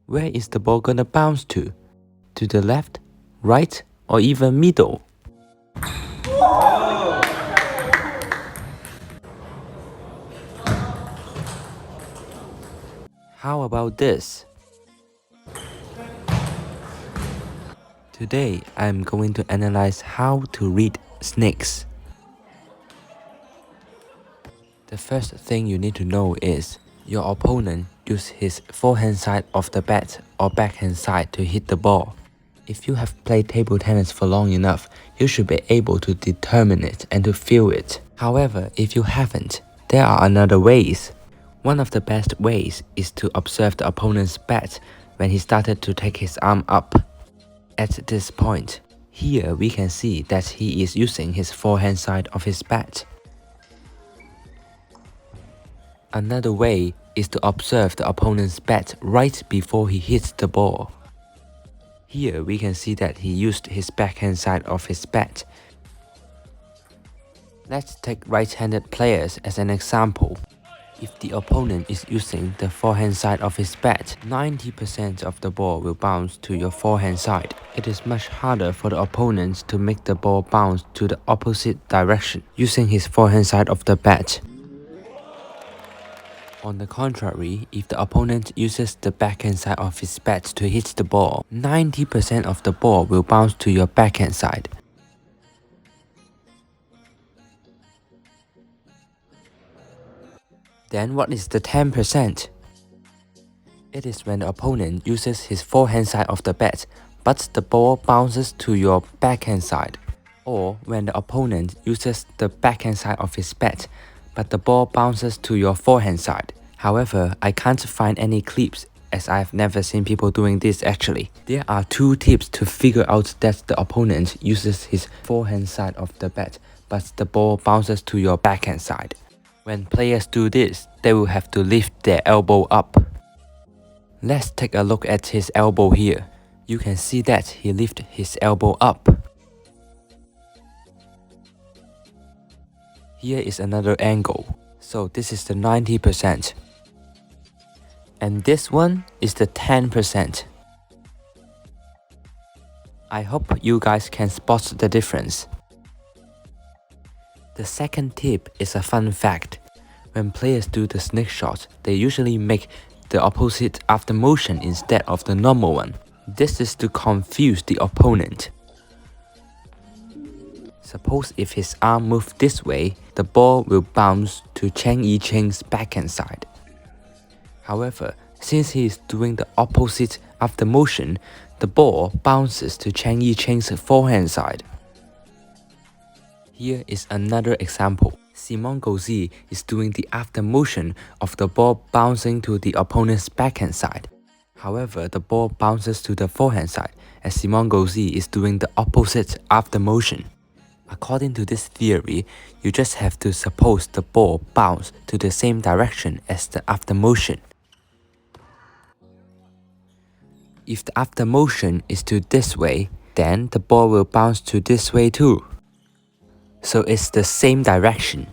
Where is the ball gonna bounce to? To the left, right, or even middle? How about this? Today, I'm going to analyze how to read snakes. The first thing you need to know is your opponent uses his forehand side of the bat or backhand side to hit the ball. If you have played table tennis for long enough, you should be able to determine it and to feel it. However, if you haven't, there are another ways. One of the best ways is to observe the opponent's bat when he started to take his arm up. At this point, here we can see that he is using his forehand side of his bat. Another way is to observe the opponent's bat right before he hits the ball. Here we can see that he used his backhand side of his bat. Let's take right-handed players as an example. If the opponent is using the forehand side of his bat, 90% of the ball will bounce to your forehand side. It is much harder for the opponent to make the ball bounce to the opposite direction using his forehand side of the bat. On the contrary, if the opponent uses the backhand side of his bat to hit the ball, 90% of the ball will bounce to your backhand side. Then what is the 10%? It is when the opponent uses his forehand side of the bat, but the ball bounces to your backhand side. Or when the opponent uses the backhand side of his bat, but the ball bounces to your forehand side. However, I can't find any clips as I've never seen people doing this actually. There are two tips to figure out that the opponent uses his forehand side of the bat, but the ball bounces to your backhand side. When players do this, they will have to lift their elbow up. Let's take a look at his elbow here. You can see that he lifted his elbow up. Here is another angle. So this is the 90%. And this one is the 10%. I hope you guys can spot the difference. The second tip is a fun fact. When players do the snake shot, they usually make the opposite after motion instead of the normal one. This is to confuse the opponent. Suppose if his arm moves this way, the ball will bounce to Cheng Yicheng's backhand side. However, since he is doing the opposite after motion, the ball bounces to Cheng Yicheng's forehand side. Here is another example. Simon Gauzy is doing the after motion of the ball bouncing to the opponent's backhand side. However, the ball bounces to the forehand side as Simon Gauzy is doing the opposite after motion. According to this theory, you just have to suppose the ball bounce to the same direction as the after motion. If the after motion is to this way, then the ball will bounce to this way too. So it's the same direction.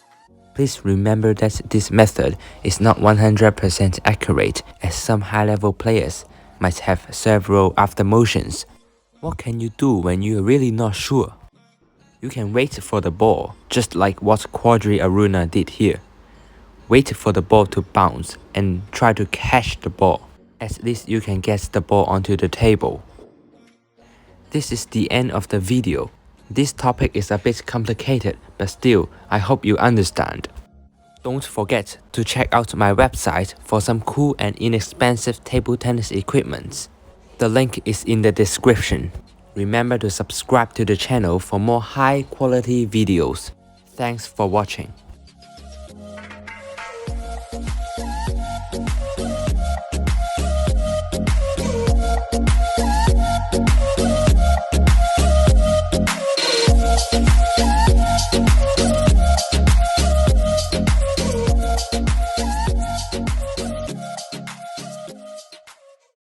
Please remember that this method is not 100% accurate as some high-level players might have several after motions. What can you do when you're really not sure? You can wait for the ball, just like what Quadri Aruna did here. Wait for the ball to bounce and try to catch the ball. At least you can get the ball onto the table. This is the end of the video. This topic is a bit complicated, but still, I hope you understand. Don't forget to check out my website for some cool and inexpensive table tennis equipment. The link is in the description. Remember to subscribe to the channel for more high-quality videos. Thanks for watching.